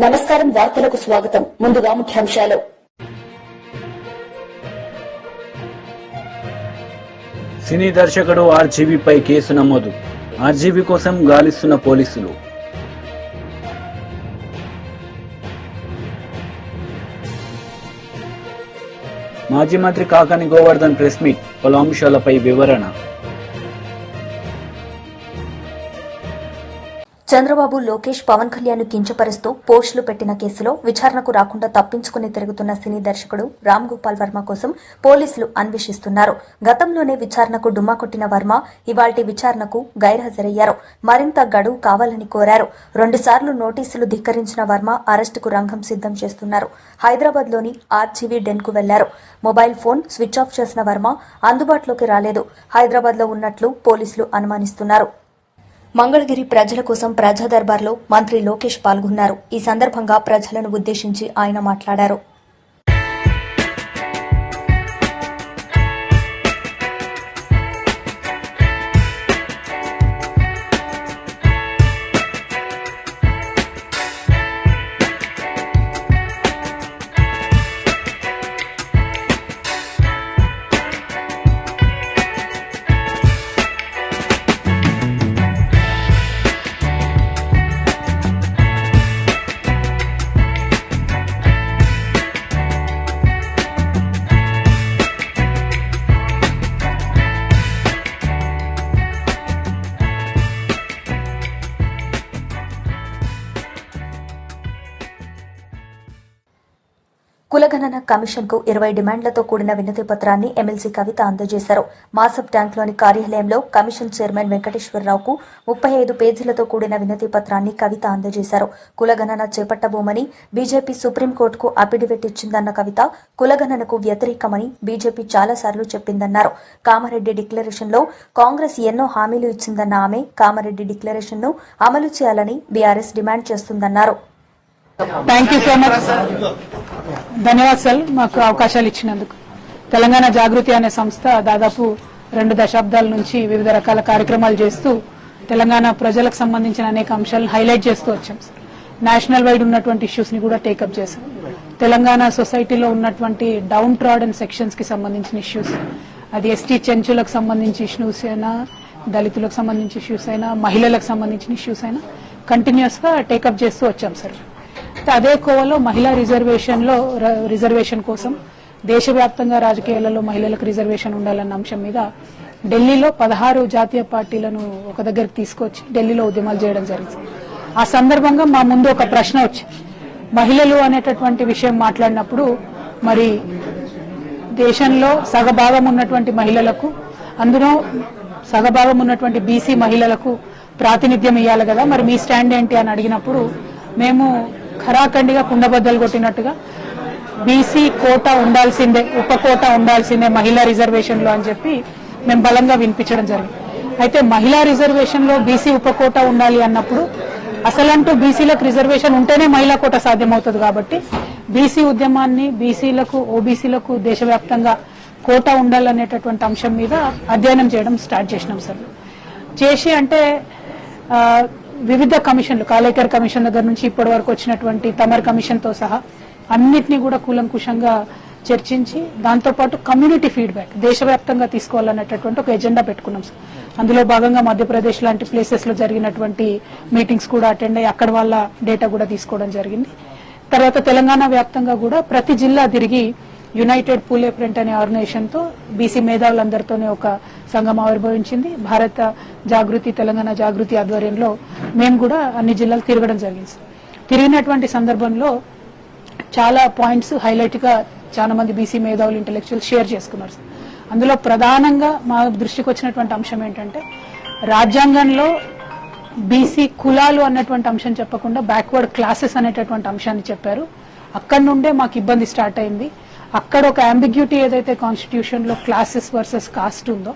నమస్కారం, వార్తలకు స్వాగతం. ముందుగా ముఖ్యాంశాలు. సినీ దర్శకుడు ఆర్జీవీపై కేసు నమోదు. ఆర్జీవీ కోసం గాలిస్తున్న పోలీసులు. మాజీ మంత్రి కాకాని గోవర్ధన్ ప్రెస్ మీట్, పలు అంశాలపై వివరణ. చంద్రబాబు, లోకేష్, పవన్ కళ్యాణ్ కించపరుస్తూ పోస్టులు పెట్టిన కేసులో విచారణకు రాకుండా తప్పించుకుని తిరుగుతున్న సినీ దర్శకుడు రామ్ గోపాల్ వర్మ కోసం పోలీసులు అన్వేషిస్తున్నారు. గతంలోనే విచారణకు డుమ్మా కొట్టిన వర్మ ఇవాల్టి విచారణకు గైర్హాజరయ్యారు. మరింత గడువు కావాలని కోరారు. 2 సార్లు నోటీసులు ధిక్కరించిన వర్మ అరెస్టుకు రంగం సిద్దం చేస్తున్నారు. హైదరాబాద్లోని ఆర్జీవీ డెన్కు వెళ్లారు. మొబైల్ ఫోన్ స్విచ్ ఆఫ్ చేసిన వర్మ అందుబాటులోకి రాలేదు. హైదరాబాద్లో ఉన్నట్లు పోలీసులు అనుమానిస్తున్నారు. మంగళగిరి ప్రజల కోసం ప్రజా దర్బార్లో మంత్రి లోకేష్ పాల్గొన్నారు. ఈ సందర్భంగా ప్రజలను ఉద్దేశించి ఆయన మాట్లాడారు. కులగణన కమిషన్ కు 20 డిమాండ్లతో కూడిన వినతి పత్రాన్ని ఎమ్మెల్సీ కవిత అందజేశారు. మాసబ్ ట్యాంక్లోని కార్యాలయంలో కమిషన్ చైర్మన్ వెంకటేశ్వరరావుకు 35 పేజీలతో కూడిన వినతి పత్రాన్ని కవిత అందజేశారు. కులగణన చేపట్టబోమని బీజేపీ సుప్రీంకోర్టుకు అఫిడవిట్ ఇచ్చిందన్న కవిత, కులగణనకు వ్యతిరేకమని బీజేపీ చాలాసార్లు చెప్పిందన్నారు. కామారెడ్డి డిక్లరేషన్లో కాంగ్రెస్ ఎన్నో హామీలు ఇచ్చిందన్న ఆమె కామారెడ్డి డిక్లరేషన్ను అమలు చేయాలని బీఆర్ఎస్ డిమాండ్ చేస్తుందన్నారు. Thank you so much. ధన్యవాదాలు సార్, మాకు అవకాశాలు ఇచ్చినందుకు. తెలంగాణ జాగృతి అనే సంస్థ దాదాపు 2 దశాబ్దాల నుంచి వివిధ రకాల కార్యక్రమాలు చేస్తూ తెలంగాణ ప్రజలకు సంబంధించిన అనేక అంశాలను హైలైట్ చేస్తూ వచ్చాం సార్. నేషనల్ వైడ్ ఉన్నటువంటి ఇష్యూస్ ని కూడా టేకప్ చేశాం. తెలంగాణ సొసైటీలో ఉన్నటువంటి డౌన్ ట్రాడన్ సెక్షన్స్ కి సంబంధించిన ఇష్యూస్, అది ఎస్టీ చెంచులకు సంబంధించి ఇష్యూస్ అయినా, దళితులకు సంబంధించిన ఇష్యూస్ అయినా, మహిళలకు సంబంధించిన ఇష్యూస్ అయినా కంటిన్యూస్ గా టేకప్ చేస్తూ వచ్చాం సార్. అదే కోవలో మహిళా రిజర్వేషన్ కోసం దేశవ్యాప్తంగా రాజకీయాలలో మహిళలకు రిజర్వేషన్ ఉండాలన్న అంశం మీద ఢిల్లీలో 16 జాతీయ పార్టీలను ఒక దగ్గరికి తీసుకొచ్చి ఢిల్లీలో ఉద్యమాలు చేయడం జరిగింది. ఆ సందర్భంగా మా ముందు ఒక ప్రశ్న వచ్చింది. మహిళలు అనేటటువంటి విషయం మాట్లాడినప్పుడు మరి దేశంలో సగభాగం ఉన్నటువంటి మహిళలకు, అందులో సగభాగం ఉన్నటువంటి బీసీ మహిళలకు ప్రాతినిధ్యం ఇవ్వాలి కదా, మరి మీ స్టాండ్ ఏంటి అని అడిగినప్పుడు మేము ఖరాఖండిగా కుండబద్దలు కొట్టినట్టుగా బీసీ కోటా ఉండాల్సిందే, ఉప కోటా ఉండాల్సిందే మహిళా రిజర్వేషన్ లో అని చెప్పి మేము బలంగా వినిపించడం జరిగింది. అయితే మహిళా రిజర్వేషన్ లో బీసీ ఉప కోటా ఉండాలి అన్నప్పుడు అసలంటూ బీసీలకు రిజర్వేషన్ ఉంటేనే మహిళా కోటా సాధ్యమవుతుంది. కాబట్టి బీసీ ఉద్యమాన్ని బీసీలకు, ఓబీసీలకు దేశవ్యాప్తంగా కోటా ఉండాలనేటటువంటి అంశం మీద అధ్యయనం చేయడం స్టార్ట్ చేసినాం సార్. చేసి అంటే వివిధ కమిషన్లు, కాలేకర్ కమిషన్ దగ్గర నుంచి ఇప్పటి వరకు వచ్చినటువంటి తమర్ కమిషన్ తో సహా అన్నిటినీ కూడా కూలంకుషంగా చర్చించి దాంతోపాటు కమ్యూనిటీ ఫీడ్బ్యాక్ దేశవ్యాప్తంగా తీసుకోవాలనేటటువంటి ఒక ఎజెండా పెట్టుకున్నాం సార్. అందులో భాగంగా మధ్యప్రదేశ్ లాంటి ప్లేసెస్ లో జరిగినటువంటి మీటింగ్స్ కూడా అటెండ్ అయ్యి అక్కడ వాళ్ళ డేటా కూడా తీసుకోవడం జరిగింది. తర్వాత తెలంగాణ వ్యాప్తంగా కూడా ప్రతి జిల్లా తిరిగి యునైటెడ్ పూల్ ప్రింట్ అనే ఆర్గనైజేషన్ తో బీసీ మేధావులందరితోనే ఒక సంఘం ఆవిర్భవించింది. భారత జాగృతి, తెలంగాణ జాగృతి ఆధ్వర్యంలో మేము కూడా అన్ని జిల్లాలు తిరగడం జరిగింది. తిరిగినటువంటి సందర్భంలో చాలా పాయింట్స్ హైలైట్ గా చాలా మంది బీసీ మేధావులు, ఇంటెలెక్చువల్ షేర్ చేసుకున్నారు. అందులో ప్రధానంగా మా దృష్టికి వచ్చినటువంటి అంశం ఏంటంటే, రాజ్యాంగంలో బీసీ కులాలు అన్నటువంటి అంశం చెప్పకుండా బ్యాక్వర్డ్ క్లాసెస్ అనేటటువంటి అంశాన్ని చెప్పారు. అక్కడి నుండే మాకు ఇబ్బంది స్టార్ట్ అయింది. అక్కడ ఒక అంబిగ్యూటీ ఏదైతే కాన్స్టిట్యూషన్ లో క్లాసెస్ వర్సెస్ కాస్ట్ ఉందో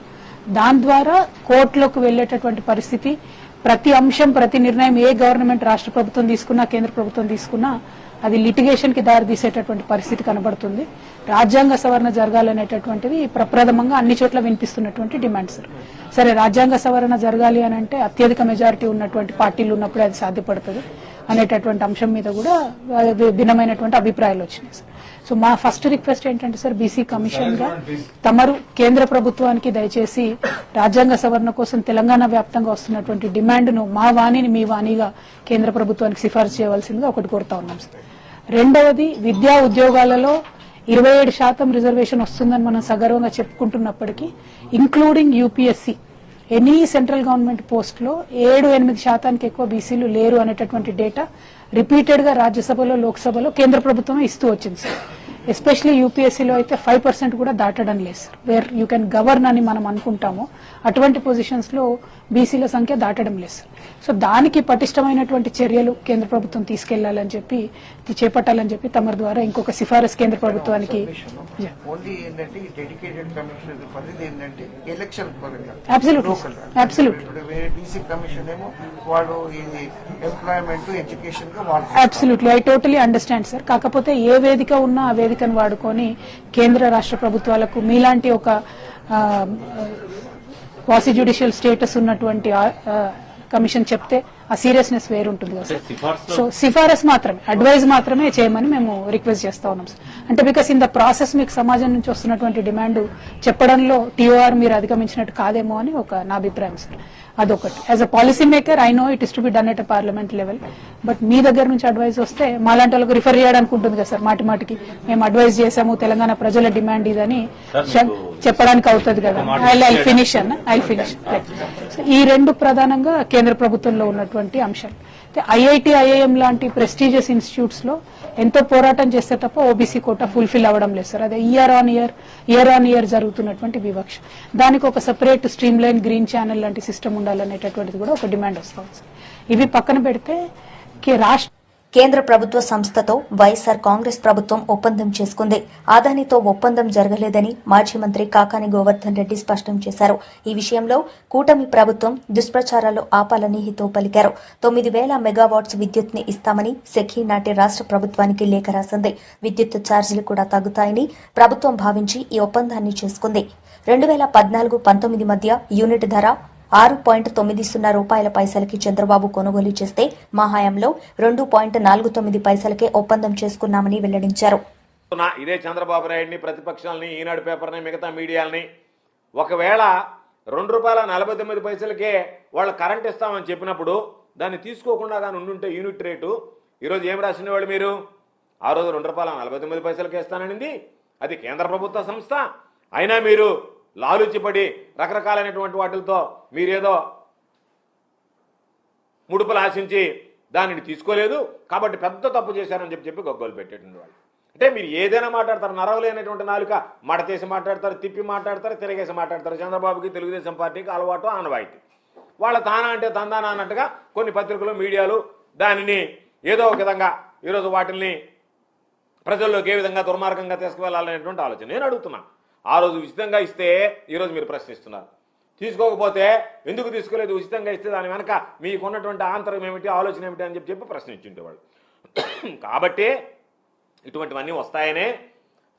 దాని ద్వారా కోర్టులోకి వెళ్లేటటువంటి పరిస్థితి, ప్రతి అంశం, ప్రతి నిర్ణయం ఏ గవర్నమెంట్, రాష్ట్ర ప్రభుత్వం తీసుకున్నా, కేంద్ర ప్రభుత్వం తీసుకున్నా అది లిటిగేషన్ కి దారితీసేటటువంటి పరిస్థితి కనబడుతుంది. రాజ్యాంగ సవరణ జరగాలనేటటువంటిది ప్రప్రథమంగా అన్ని చోట్ల వినిపిస్తున్నటువంటి డిమాండ్ సార్. సరే రాజ్యాంగ సవరణ జరగాలి అని అంటే అత్యధిక మెజారిటీ ఉన్నటువంటి పార్టీలు ఉన్నప్పుడే అది సాధ్యపడుతుంది అనేటటువంటి అంశం మీద కూడా భిన్నమైనటువంటి అభిప్రాయాలు వచ్చినాయి సార్. సో మా ఫస్ట్ రిక్వెస్ట్ ఏంటంటే సార్, బీసీ కమిషన్ గా తమరు కేంద్ర ప్రభుత్వానికి దయచేసి రాజ్యాంగ సవరణ కోసం తెలంగాణ వ్యాప్తంగా వస్తున్నటువంటి డిమాండ్ ను మా వాణిని మీ వాణిగా కేంద్ర ప్రభుత్వానికి సిఫార్సు చేయవలసిందిగా ఒకటి కోరుతా ఉన్నాం సార్. రెండవది, విద్యా ఉద్యోగాలలో 27% రిజర్వేషన్ వస్తుందని మనం సగర్వంగా చెప్పుకుంటున్నప్పటికీ including UPSC any central government post లో 7-8% ఎక్కువ బీసీలు లేరు అనేటటువంటి డేటా రిపీటెడ్ గా రాజ్యసభలో లోక్సభలో కేంద్ర ప్రభుత్వం ఇస్తూ వచ్చింది సార్. ఎస్పెషలీ యూపీఎస్సీలో అయితే 5% కూడా దాటడం లేదు sir. Where you can govern అని మనం అనుకుంటామో అటువంటి పొజిషన్స్ లో బీసీల సంఖ్య దాటడం లేదు సార్. సో దానికి పటిష్టమైనటువంటి చర్యలు కేంద్ర ప్రభుత్వం తీసుకెళ్లాలని చెప్పి చేపట్టాలని చెప్పి తమ ద్వారా ఇంకొక సిఫారసు కేంద్ర ప్రభుత్వానికి absolutely I totally understand sir. కాకపోతే ఏ వేదిక ఉన్నా ఆ వేదికను వాడుకొని కేంద్ర రాష్ట్ర ప్రభుత్వాలకు మీలాంటి ఒక క్వాసి జ్యుడిషియల్ స్టేటస్ ఉన్నటువంటి కమిషన్ చెప్తే ఆ సీరియస్నెస్ వేరుంటుంది కదా సార్. సో సిఫారసు మాత్రమే, అడ్వైజ్ మాత్రమే చేయమని మేము రిక్వెస్ట్ చేస్తా ఉన్నాం సార్. అంటే బికాస్ ఇన్ ద ప్రాసెస్ మీకు సమాజం నుంచి వస్తున్నటువంటి డిమాండ్ చెప్పడంలో టీఓఆర్ మీరు అధిగమించినట్టు కాదేమో అని నా అభిప్రాయం సార్. అదొకటి. As a policy maker I know it is to be done at a parliament level, but మీ దగ్గర నుంచి అడ్వైజ్ వస్తే మాలాంటి వాళ్ళకి రిఫర్ చేయడానికి ఉంటుంది కదా సార్. మాటికి మేము అడ్వైజ్ చేసాము, తెలంగాణ ప్రజల డిమాండ్ ఇదని చెప్పడానికి అవుతుంది కదా. I finish. ఈ రెండు ప్రధానంగా కేంద్ర ప్రభుత్వంలో ఉన్నటువంటి అంశాలు. ఐఐటి, ఐఐఎం లాంటి ప్రెస్టీజియస్ ఇన్స్టిట్యూట్స్ లో ఎంతో పోరాటం చేస్తే తప్ప ఓబీసీ కోటా ఫుల్ఫిల్ అవ్వడం లేదు సార్. అదే ఇయర్ ఆన్ ఇయర్ జరుగుతున్నటువంటి వివక్ష. దానికి ఒక separate stream line green channel లాంటి సిస్టమ్ ఉండాలనేటటువంటిది కూడా ఒక డిమాండ్ వస్తుంది సార్. ఇవి పక్కన పెడితే రాష్ట్ర కేంద్ర ప్రభుత్వ సంస్థతో వైఎస్సార్ కాంగ్రెస్ ప్రభుత్వం ఒప్పందం చేసుకుంది. అదానితో ఒప్పందం జరగలేదని మాజీ మంత్రి కాకాని గోవర్ధన్ రెడ్డి స్పష్టం చేశారు. ఈ విషయంలో కూటమి ప్రభుత్వం దుష్ప్రచారాలు ఆపాలని హితవు పలికారు. 9,000 మెగావాట్స్ విద్యుత్ ని ఇస్తామని సెఖీ నాటి రాష్ట్ర ప్రభుత్వానికి లేఖ రాసింది. విద్యుత్ ఛార్జీలు కూడా తగ్గుతాయని ప్రభుత్వం భావించి ఈ ఒప్పందాన్ని చేసుకుంది. 2014-19 మధ్య యూనిట్ ధర 6.90 రూపాయల పైసలకి చంద్రబాబు కొనుగోలు చేస్తే మా హయాంలో 2.49 పైసలకే ఒప్పందం చేసుకున్నామని వెల్లడించారు. ఇదే చంద్రబాబు నాయుడిని, ప్రతిపక్షాలని, ఈనాడు పేపర్ని, మిగతా మీడియాలని ఒకవేళ ₹2.49 వాళ్ళు కరెంట్ ఇస్తామని చెప్పినప్పుడు దాన్ని తీసుకోకుండా కానీ ఉండుంటే యూనిట్ రేటు ఈరోజు ఏం రాసిన వాళ్ళు మీరు? ఆ రోజు ₹2.49 ఇస్తాననింది అది కేంద్ర ప్రభుత్వ సంస్థ. అయినా మీరు లాలుచిపడి రకరకాలైనటువంటి వాటితో మీరేదో ముడుపులు ఆశించి దానిని తీసుకోలేదు కాబట్టి పెద్ద తప్పు చేశారని చెప్పి గొగ్గోలు పెట్టేటువంటి వాళ్ళు. అంటే మీరు ఏదైనా మాట్లాడతారు, నరవలేనటువంటి నాలుక మడతేసి మాట్లాడతారు, తిప్పి మాట్లాడతారు, తిరగేసి మాట్లాడతారు. చంద్రబాబుకి, తెలుగుదేశం పార్టీకి అలవాటు, ఆనవాయితీ. వాళ్ళ తానా అంటే తందానా అన్నట్టుగా కొన్ని పత్రికలు, మీడియాలు దానిని ఏదో ఒక విధంగా ఈరోజు వాటిని ప్రజల్లోకి ఏ విధంగా దుర్మార్గంగా తీసుకువెళ్ళాలనేటువంటి ఆలోచన. నేను అడుగుతున్నా, ఆ రోజు ఉచితంగా ఇస్తే ఈరోజు మీరు ప్రశ్నిస్తున్నారు. తీసుకోకపోతే ఎందుకు తీసుకోలేదు? ఉచితంగా ఇస్తే దాని వెనక మీకున్నటువంటి ఆంతరం ఏమిటి, ఆలోచన ఏమిటి అని చెప్పి ప్రశ్నించుంటేవాళ్ళు. కాబట్టి ఇటువంటివన్నీ వస్తాయనే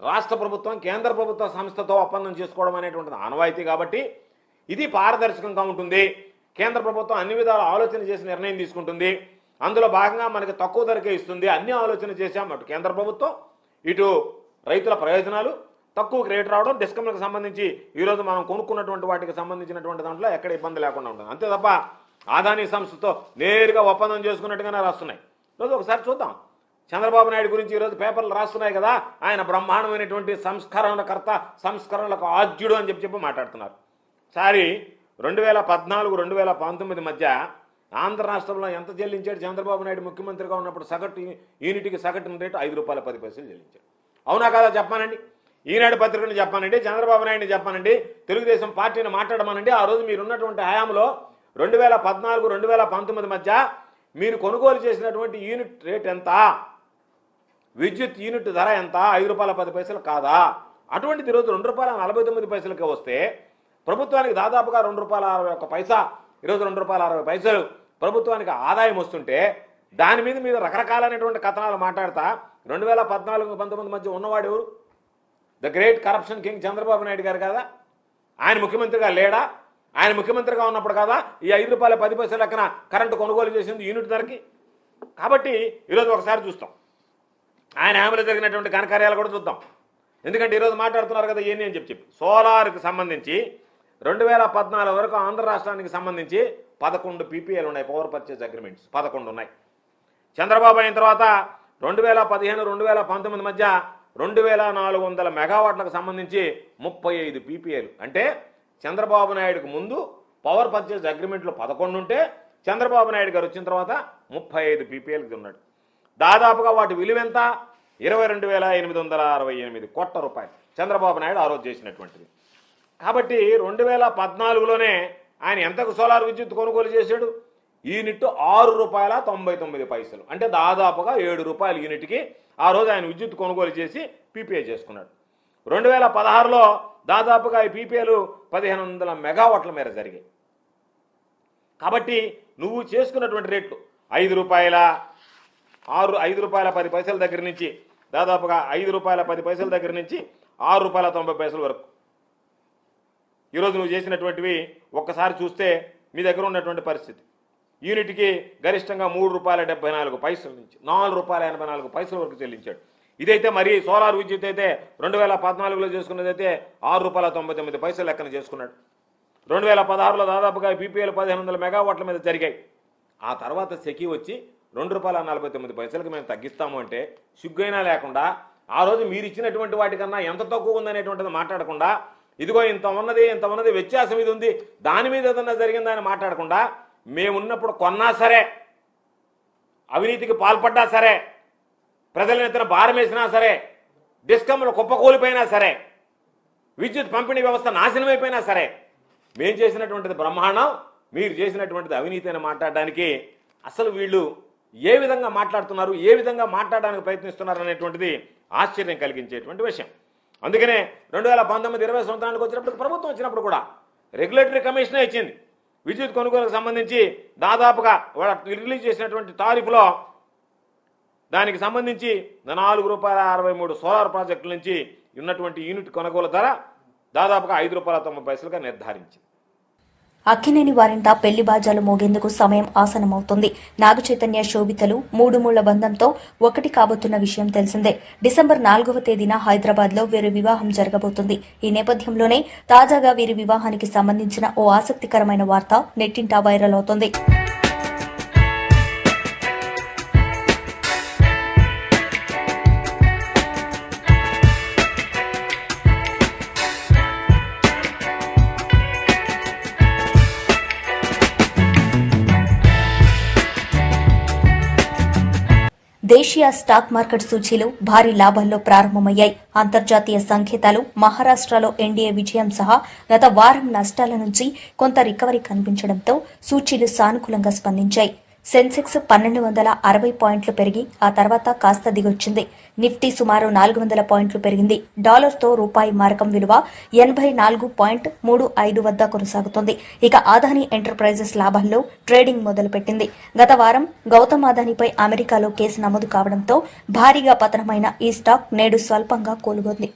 రాష్ట్ర ప్రభుత్వం కేంద్ర ప్రభుత్వ సంస్థతో ఒప్పందం చేసుకోవడం అనేటువంటిది ఆనవాయితీ. కాబట్టి ఇది పారదర్శకంగా ఉంటుంది. కేంద్ర ప్రభుత్వం అన్ని విధాలు ఆలోచన చేసి నిర్ణయం తీసుకుంటుంది. అందులో భాగంగా మనకి తక్కువ ధరకే ఇస్తుంది. అన్ని ఆలోచన చేశాం. అటు కేంద్ర ప్రభుత్వం, ఇటు రైతుల ప్రయోజనాలు, తక్కువ రేటు రావడం, డిస్కమ్లకు సంబంధించి ఈరోజు మనం కొనుక్కున్నటువంటి వాటికి సంబంధించినటువంటి దాంట్లో ఎక్కడ ఇబ్బంది లేకుండా ఉంటుంది. అంతే తప్ప అదానీ సంస్థతో నేరుగా ఒప్పందం చేసుకున్నట్టుగానే రాస్తున్నాయి. ఈరోజు ఒకసారి చూద్దాం. చంద్రబాబు నాయుడు గురించి ఈరోజు పేపర్లు రాస్తున్నాయి కదా, ఆయన బ్రహ్మాండమైనటువంటి సంస్కరణకర్త, సంస్కరణలకు ఆద్యుడు అని చెప్పి మాట్లాడుతున్నారు. సారి 2014-2019 మధ్య ఆంధ్ర రాష్ట్రంలో ఎంత చెల్లించాడు చంద్రబాబు నాయుడు ముఖ్యమంత్రిగా ఉన్నప్పుడు? సగటు యూనిట్కి సగటు రేటు ₹5.10 చెల్లించాడు. అవునా కాదా చెప్పానండి? ఈనాడు పత్రికను చెప్పానండి, చంద్రబాబు నాయుడిని చెప్పానండి, తెలుగుదేశం పార్టీని మాట్లాడమనండి. ఆ రోజు మీరున్నటువంటి హయాంలో 2014-2019 మధ్య మీరు కొనుగోలు చేసినటువంటి యూనిట్ రేట్ ఎంత? విద్యుత్ యూనిట్ ధర ఎంత? ₹5.10 కాదా? అటువంటిది ఈరోజు ₹2.49 వస్తే ప్రభుత్వానికి దాదాపుగా ₹2.61, ఈరోజు ₹2.60 ప్రభుత్వానికి ఆదాయం వస్తుంటే దాని మీద రకరకాలైనటువంటి కథనాలు మాట్లాడతా 2014-19 మధ్య ఉన్నవాడు ఎవరు? The great corruption king Chandrababu Naidu గారు కదా? ఆయన ముఖ్యమంత్రిగా లేడా? ఆయన ముఖ్యమంత్రిగా ఉన్నప్పుడు కదా ఈ ₹5.10 లెక్కన కరెంటు కొనుగోలు చేసింది యూనిట్ ధరకి. కాబట్టి ఈరోజు ఒకసారి చూస్తాం, ఆయన హామీలో జరిగినటువంటి ఘనకార్యాలు కూడా చూద్దాం. ఎందుకంటే ఈరోజు మాట్లాడుతున్నారు కదా ఏంటి అని చెప్పి సోలార్కి సంబంధించి 2014 వరకు ఆంధ్ర రాష్ట్రానికి సంబంధించి 11 PPAలు ఉన్నాయి, పవర్ పర్చేజ్ అగ్రిమెంట్స్ 11 ఉన్నాయి. చంద్రబాబు అయిన తర్వాత 2015-2019 మధ్య 2400 మెగావాట్లకు సంబంధించి 35 PPAలు. అంటే చంద్రబాబు నాయుడుకు ముందు పవర్ పర్చేజ్ అగ్రిమెంట్లు 11 ఉంటే చంద్రబాబు నాయుడు గారు వచ్చిన తర్వాత 35 PPAలకి ఉన్నాడు. దాదాపుగా వాటి విలువ ఎంత? 22,868 కోట్ల రూపాయలు చంద్రబాబు నాయుడు ఆ రోజు చేసినటువంటిది. కాబట్టి 2014లోనే ఆయన ఎంతకు సోలార్ విద్యుత్ కొనుగోలు చేశాడు? యూనిట్ ₹6.99. అంటే దాదాపుగా ₹7 యూనిట్కి ఆ రోజు ఆయన విద్యుత్ కొనుగోలు చేసి PPA చేసుకున్నాడు. 2016లో దాదాపుగా ఈ PPAలు 1500 మెగావాట్ల మేర జరిగాయి. కాబట్టి నువ్వు చేసుకున్నటువంటి రేట్లు ₹5.10 దగ్గర నుంచి దాదాపుగా ₹5.10 దగ్గర నుంచి ₹6.90 వరకు ఈరోజు నువ్వు చేసినటువంటివి ఒక్కసారి చూస్తే మీ దగ్గర ఉన్నటువంటి పరిస్థితి యూనిట్కి గరిష్టంగా ₹3.74 నుంచి ₹4.84 వరకు చెల్లించాడు. ఇదైతే మరి సోలార్ విద్యుత్ అయితే 2014లో చేసుకున్నదైతే ₹6.99 లెక్కన చేసుకున్నాడు. 2016లో దాదాపుగా PPAలు 1500 మెగావాట్ల మీద జరిగాయి. ఆ తర్వాత సెకీ వచ్చి ₹2.49కి మేము తగ్గిస్తాము అంటే సిగ్గైనా లేకుండా ఆ రోజు మీరు ఇచ్చినటువంటి వాటికన్నా ఎంత తక్కువ ఉందనేటువంటిది మాట్లాడకుండా ఇదిగో ఇంత ఉన్నది వ్యత్యాసం ఇది ఉంది దాని మీద ఏదన్నా జరిగిందని మాట్లాడకుండా మేమున్నప్పుడు కొన్నా సరే అవినీతికి పాల్పడ్డా సరే ప్రజల నెత్తిన భారం వేసినా సరే డిస్కమ్లు కుప్పకూలిపోయినా సరే విద్యుత్ పంపిణీ వ్యవస్థ నాశనమైపోయినా సరే మేము చేసినటువంటిది బ్రహ్మాండం, మీరు చేసినటువంటిది అవినీతి అని మాట్లాడడానికి అసలు వీళ్ళు ఏ విధంగా మాట్లాడుతున్నారు, ఏ విధంగా మాట్లాడడానికి ప్రయత్నిస్తున్నారు అనేటువంటిది ఆశ్చర్యం కలిగించేటువంటి విషయం. అందుకనే 2019-20 సంవత్సరానికి వచ్చినప్పుడు ప్రభుత్వం వచ్చినప్పుడు కూడా రెగ్యులేటరీ కమిషనే ఇచ్చింది. విద్యుత్ కొనుగోలుకు సంబంధించి దాదాపుగా రిలీజ్ చేసినటువంటి తారీఫులో దానికి సంబంధించి ₹4.63 సోలార్ ప్రాజెక్టుల నుంచి ఉన్నటువంటి యూనిట్ కొనుగోలు ధర దాదాపుగా ₹5.90గా నిర్ధారించింది. అక్కినేని వారింట పెళ్లి బాజాలు మోగేందుకు సమయం ఆసనమవుతుంది. నాగచైతన్య శోభితలు 3 మూళ్ల బంధంతో ఒకటి కాబోతున్న విషయం తెలిసిందే. డిసెంబర్ 4వ తేదీన హైదరాబాద్లో వీరి వివాహం జరగబోతుంది. ఈ నేపథ్యంలోనే తాజాగా వీరి వివాహానికి సంబంధించిన ఓ ఆసక్తికరమైన వార్త నెట్టింటా వైరల్ అవుతోంది. దేశీయ స్టాక్ మార్కెట్ సూచీలు భారీ లాభాల్లో ప్రారంభమయ్యాయి. అంతర్జాతీయ సంకేతాలు మహారాష్ట్రలో ఎన్డీఏ విజయం సహా గత వారం నష్టాల నుంచి కొంత రికవరీ కనిపించడంతో సూచీలు సానుకూలంగా స్పందించాయి. సెన్సెక్స్ 1260 పాయింట్లు పెరిగి ఆ తర్వాత కాస్త దిగొచ్చింది. నిఫ్టీ సుమారు 400 పాయింట్లు పెరిగింది. డాలర్తో రూపాయి మారకం విలువ 84.35 వద్ద కొనసాగుతోంది. ఇక అదానీ ఎంటర్ప్రైజెస్ లాభాల్లో ట్రేడింగ్ మొదలుపెట్టింది. గత వారం గౌతమ్ అదానీపై అమెరికాలో కేసు నమోదు కావడంతో భారీగా పతనమైన ఈ స్టాక్ నేడు స్వల్పంగా కోలుగొంది.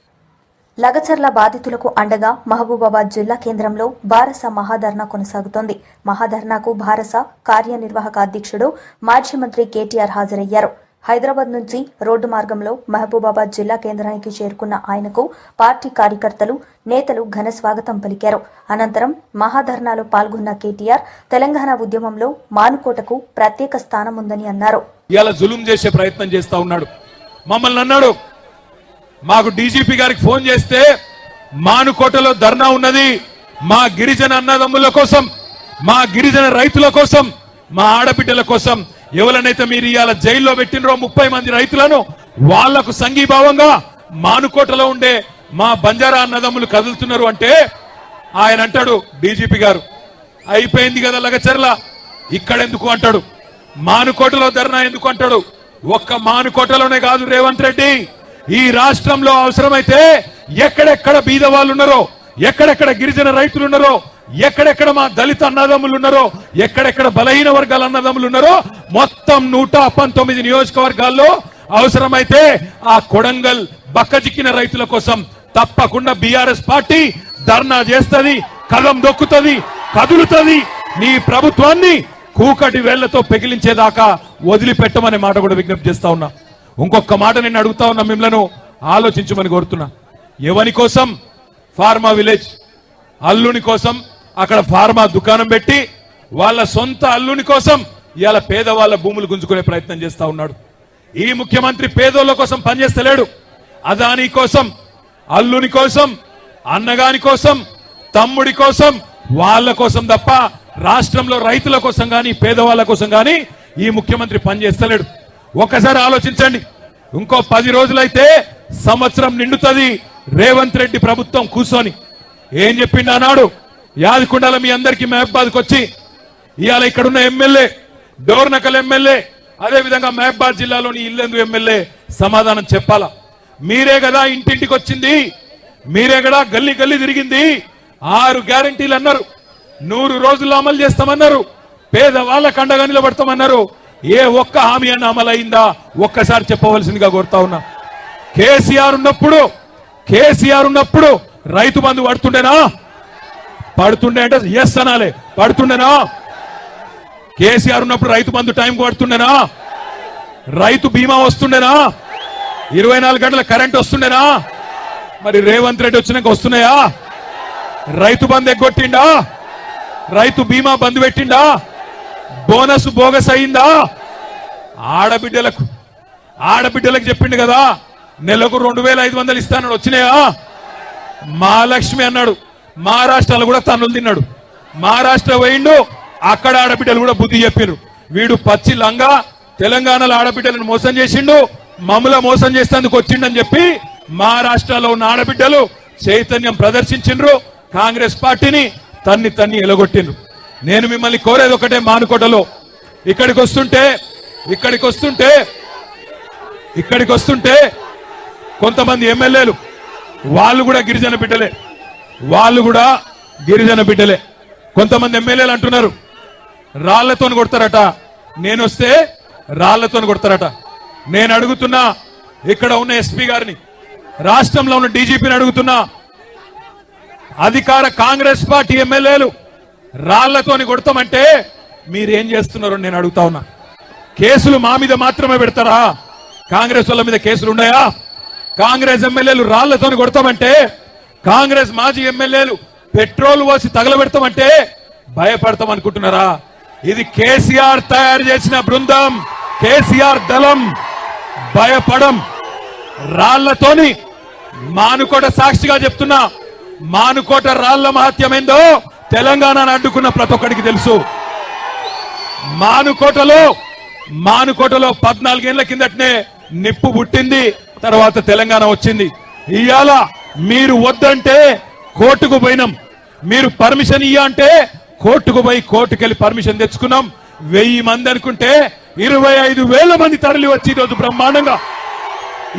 లగచర్ల బాధితులకు అండగా మహబూబాబాద్ జిల్లా కేంద్రంలో భారస మహాధర్నా కొనసాగుతోంది. మహాధర్నాకు భారస కార్యనిర్వాహక అధ్యక్షుడు మాజీ మంత్రి కేటీఆర్ హాజరయ్యారు. హైదరాబాద్ నుంచి రోడ్డు మార్గంలో మహబూబాబాద్ జిల్లా కేంద్రానికి చేరుకున్న ఆయనకు పార్టీ కార్యకర్తలు, నేతలు ఘన స్వాగతం పలికారు. అనంతరం మహాధర్నాలో పాల్గొన్న కేటీఆర్ తెలంగాణ ఉద్యమంలో మానుకోటకు ప్రత్యేక స్థానం ఉందని అన్నారు. ఇలా జులుం చేసే ప్రయత్నం చేస్తా ఉన్నాడు. మమ్మల్ని అన్నాడు, మాకు డీజీపీ గారికి ఫోన్ చేస్తే మానుకోటలో ధర్నా ఉన్నది, మా గిరిజన అన్నదమ్ముల కోసం, మా గిరిజన రైతుల కోసం, మా ఆడబిడ్డల కోసం, ఎవరినైతే మీరు ఇవాళ జైల్లో పెట్టినరో 30 మంది రైతులను వాళ్లకు సంఘీభావంగా మానుకోటలో ఉండే మా బంజారా అన్నదమ్ములు కదులుతున్నారు అంటే ఆయన అంటాడు డీజీపీ గారు, అయిపోయింది కదా లగచర్ల, ఇక్కడెందుకు అంటాడు, మానుకోటలో ధర్నా ఎందుకు అంటాడు. ఒక్క మానుకోటలోనే కాదు రేవంత్ రెడ్డి, ఈ రాష్ట్రంలో అవసరమైతే ఎక్కడెక్కడ బీద వాళ్ళు ఉన్నారో, ఎక్కడెక్కడ గిరిజన రైతులు ఉన్నారో, ఎక్కడెక్కడ మా దళిత అన్నదమ్ములు ఉన్నారో, ఎక్కడెక్కడ బలహీన వర్గాల అన్నదమ్ములు ఉన్నారో మొత్తం 119 నియోజకవర్గాల్లో అవసరమైతే ఆ కొడంగల్ బక్కజిక్కిన రైతుల కోసం తప్పకుండా బీఆర్ఎస్ పార్టీ ధర్నా చేస్తుంది, కదం దొక్కుతుంది, కదులుతుంది. నీ ప్రభుత్వాన్ని కూకటి వేళ్లతో పెకిలించేదాకా వదిలిపెట్టమనే మాట కూడా విజ్ఞప్తి చేస్తా ఉన్నా. ఇంకొక మాట నేను అడుగుతా ఉన్నా, మిమ్మల్ని ఆలోచించమని కోరుతున్నా. ఎవరి కోసం? ఫార్మా విలేజ్ అల్లుని కోసం అక్కడ ఫార్మా దుకాణం పెట్టి వాళ్ళ సొంత అల్లుని కోసం ఇవాళ పేదవాళ్ళ భూములు గుంజుకునే ప్రయత్నం చేస్తా ఉన్నాడు. ఈ ముఖ్యమంత్రి పేదోళ్ళ కోసం పనిచేస్తలేడు. అదాని కోసం, అల్లుని కోసం, అన్నగాని కోసం, తమ్ముడి కోసం, వాళ్ళ కోసం తప్ప రాష్ట్రంలో రైతుల కోసం గాని పేదవాళ్ళ కోసం గాని ఈ ముఖ్యమంత్రి పనిచేస్తలేడు. ఒక్కసారి ఆలోచించండి. ఇంకో 10 రోజులైతే సంవత్సరం నిండుతుంది రేవంత్ రెడ్డి ప్రభుత్వం కూర్చొని. ఏం చెప్పిండు అన్నాడు? యాదకుండాల మీ అందరికీ మహబాద్కి వచ్చి ఇవాళ ఇక్కడున్న ఎమ్మెల్యే, డోర్నకల్ ఎమ్మెల్యే, అదేవిధంగా మహబాద్ జిల్లాలోని ఇల్లెందు ఎమ్మెల్యే సమాధానం చెప్పాలా? మీరే కదా ఇంటింటికి వచ్చింది, మీరే కదా గల్లీ గల్లీ తిరిగింది. 6 గ్యారంటీలు అన్నారు, 100 రోజుల్లో అమలు చేస్తామన్నారు, పేదవాళ్ళకు అండగా నిలబడతామన్నారు. ఏ ఒక్క హామీ అన్న అమలు అయిందా? ఒక్కసారి చెప్పవలసిందిగా కోరుతా ఉన్నా. కేసీఆర్ ఉన్నప్పుడు రైతు బంధు పడుతుండేనా? పడుతుండే అంటే ఎస్ అనాలే. పడుతుండేనా? కేసీఆర్ ఉన్నప్పుడు రైతు బంధు టైంకి పడుతుండేనా? రైతు బీమా వస్తుండేనా? 24 గంటల కరెంట్ వస్తుండేనా? మరి రేవంత్ రెడ్డి వచ్చినాక వస్తున్నాయా? రైతు బంధు ఎగ్గొట్టిండా? రైతు బీమా బంధు పెట్టిండా? బోనస్ బోగస్ అయిందా? ఆడబిడ్డలకు చెప్పిండు కదా నెలకు 2500 ఇస్తానని వచ్చినాయా? మహాలక్ష్మి అన్నాడు, మహారాష్ట్రలో కూడా తన్నులు తిన్నాడు. మహారాష్ట్ర పోయిండు, అక్కడ ఆడబిడ్డలు కూడా బుద్ధి చెప్పారు. వీడు పచ్చి లంగా తెలంగాణలో ఆడబిడ్డలను మోసం చేసిండు, మమ్మల మోసం చేసేందుకు వచ్చిండని చెప్పి మహారాష్ట్రలో ఉన్న ఆడబిడ్డలు చైతన్యం ప్రదర్శించిండ్రు, కాంగ్రెస్ పార్టీని తన్ని ఎలగొట్టిండ్రు. నేను మిమ్మల్ని కోరేది ఒకటే, మానుకోటలో ఇక్కడికి వస్తుంటే కొంతమంది ఎమ్మెల్యేలు వాళ్ళు కూడా గిరిజన బిడ్డలే. కొంతమంది ఎమ్మెల్యేలు అంటున్నారు రాళ్లతో కొడతారట, నేనొస్తే రాళ్లతో కొడతారట. నేను అడుగుతున్నా, ఇక్కడ ఉన్న ఎస్పీ గారిని, రాష్ట్రంలో ఉన్న డీజీపీని అడుగుతున్నా, అధికార కాంగ్రెస్ పార్టీ ఎమ్మెల్యేలు రాళ్లతోని కొడతామంటే మీరేం చేస్తున్నారో నేను అడుగుతా ఉన్నా. కేసులు మా మీద మాత్రమే పెడతారా? కాంగ్రెస్ వాళ్ళ మీద కేసులు ఉన్నాయా? కాంగ్రెస్ ఎమ్మెల్యేలు రాళ్లతోని కొడతామంటే, కాంగ్రెస్ మాజీ ఎమ్మెల్యేలు పెట్రోల్ పోసి తగలబెడతామంటే భయపడతాం అనుకుంటున్నారా? ఇది కేసీఆర్ తయారు చేసిన బృందం, కేసీఆర్ దళం. భయపడం. రాళ్లతోని మానుకోట సాక్షిగా చెప్తున్నా, మానుకోట రాళ్ల మహత్యమేందో తెలంగాణను అడ్డుకున్న ప్రతి ఒక్కడికి తెలుసు. మానుకోటలో 14 ఏళ్ల కిందటనే నిప్పు పుట్టింది, తర్వాత తెలంగాణ వచ్చింది. ఇవాళ మీరు వద్దంటే కోర్టుకు పోయినాం, మీరు పర్మిషన్ ఇయ్య అంటే కోర్టుకు పోయి కోర్టుకెళ్లి పర్మిషన్ తెచ్చుకున్నాం. 1000 మంది అనుకుంటే 25,000 మంది తరలి వచ్చి ఈరోజు బ్రహ్మాండంగా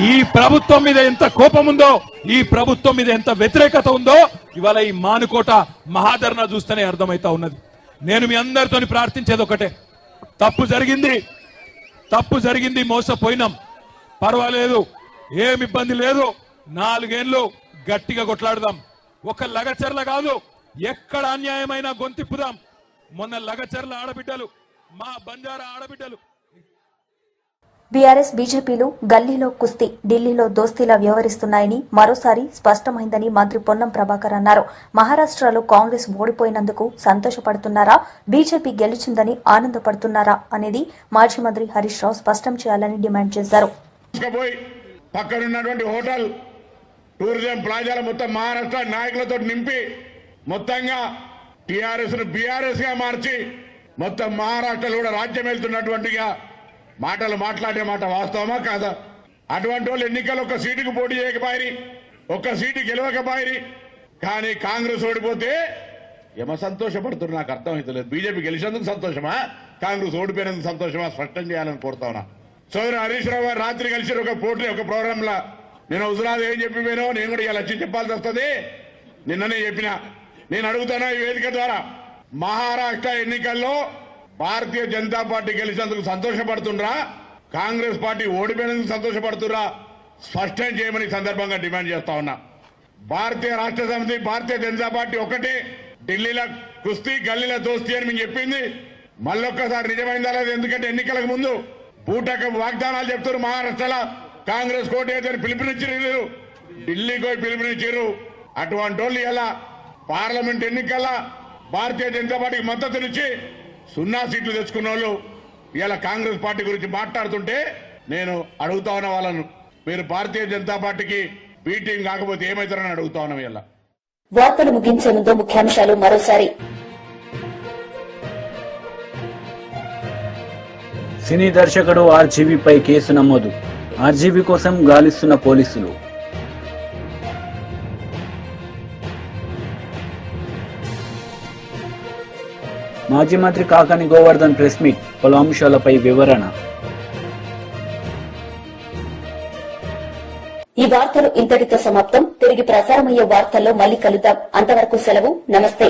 ఈ ప్రభుత్వం మీద ఎంత కోపం ఉందో, ఈ ప్రభుత్వం మీద ఎంత వ్యతిరేకత ఉందో ఇవాళ ఈ మానుకోట మహాధరణ చూస్తేనే అర్థమైతా ఉన్నది. నేను మీ అందరితో ప్రార్థించేది ఒకటే, తప్పు జరిగింది, మోసపోయినాం, పర్వాలేదు, ఏమి ఇబ్బంది లేదు, 4 ఏళ్లు గట్టిగా కొట్లాడదాం. ఒక లగచర్ల కాదు, ఎక్కడ అన్యాయమైన గొంతిప్పుదాం. మొన్న లగచర్ల ఆడబిడ్డలు, మా బంజారా ఆడబిడ్డలు, బీఆర్ఎస్ బీజేపీలు గల్లీలో కుస్తీ, ఢిల్లీలో దోస్తీలా వ్యవహరిస్తున్నాయని మరోసారి స్పష్టమైందని మంత్రి పొన్నం ప్రభాకర్ అన్నారు. మహారాష్ట్రలో కాంగ్రెస్ ఓడిపోయినందుకు సంతోషపడుతున్నారా, బీజేపీ గెలిచిందని ఆనందపడుతున్నారా అనేది మాజీ మంత్రి హరీష్ రావు స్పష్టం చేయాలని డిమాండ్ చేశారు. పక్కనున్నటువంటి హోటల్ టూరిజం ప్లాజాల మొత్తం మహారాష్ట్ర నాయకులతో నింపి మొత్తంగా టీఆర్ఎస్ ను బీఆర్ఎస్ గా మార్చి మొత్తం మహారాష్ట్రలో కూడా రాజ్యం వెళ్తున్నటువంటిగా మాటలు మాట్లాడే మాట వాస్తవమా కాదా? అటువంటి వాళ్ళు ఎన్నికలు 1 సీటుకు పోటీ చేయకపోయి, 1 సీటు గెలవకపోయి, కానీ కాంగ్రెస్ ఓడిపోతే ఏమో సంతోషపడుతున్నారు. నాకు అర్థమవుతలేదు. బీజేపీ గెలిచేందుకు సంతోషమా, కాంగ్రెస్ ఓడిపోయినందుకు సంతోషమా? స్పష్టం చేయాలని కోరుతా ఉన్నా. సోదరు హరీష్ రావు గారు రాత్రి కలిసి ఒక ప్రోగ్రామ్ లా నేను హుజరాబాద్ ఏం చెప్పిపోయినో నేను కూడా ఇలా వచ్చి చెప్పాల్సి వస్తుంది. నిన్ననే చెప్పిన. నేను అడుగుతానా ఈ వేదిక ద్వారా, మహారాష్ట్ర ఎన్నికల్లో భారతీయ జనతా పార్టీ గెలిచినందుకు సంతోషపడుతుండ్రా, కాంగ్రెస్ పార్టీ ఓడిపోయినందుకు సంతోషపడుతురా? స్పష్టం చేయమని సందర్భంగా డిమాండ్ చేస్తా ఉన్నా. భారతీయ రాష్ట్ర సమితి, భారతీయ జనతా పార్టీ ఒకటే, ఢిల్లీలో కుస్తీ గల్లీలో దోస్తీ అని మేము చెప్పింది మళ్ళొక్కసారి నిజమైందా లేదు. ఎందుకంటే ఎన్నికలకు ముందు బూటక వాగ్దానాలు చెప్తారు. మహారాష్ట్రలో కాంగ్రెస్ కోటేదని పిలుపునిచ్చారు, ఢిల్లీకి పోయి పిలుపునిచ్చారు. అటువంటి వాళ్ళు ఇలా పార్లమెంట్ ఎన్నికల్లో భారతీయ జనతా పార్టీకి మద్దతునిచ్చి 0 సీట్లు తెచ్చుకున్న వాళ్ళు ఇలా కాంగ్రెస్ పార్టీ గురించి మాట్లాడుతుంటే నేను అడుగుతా ఉన్న వాళ్ళను, మీరు భారతీయ జనతా పార్టీకి బి టీం కాకపోతే ఏమవుతారని అడుగుతా ఉన్నాం. ఇలా వార్తలు ముగించే ముందు ముఖ్యాంశాలు మరోసారి. సినీ దర్శకుడు ఆర్జీవీపై కేసు నమోదు. ఆర్జీవీ కోసం గాలిస్తున్న పోలీసులు. మాజీ మంత్రి కాకాని గోవర్ధన్ ప్రెస్ మీట్, పలు అంశాలపై వివరణ. ఈ వార్తలు ఇంతటితో సమాప్తం. తిరిగి ప్రసారమయ్యే వార్తల్లో మళ్ళీ కలుద్దాం. అంతవరకు సెలవు. నమస్తే.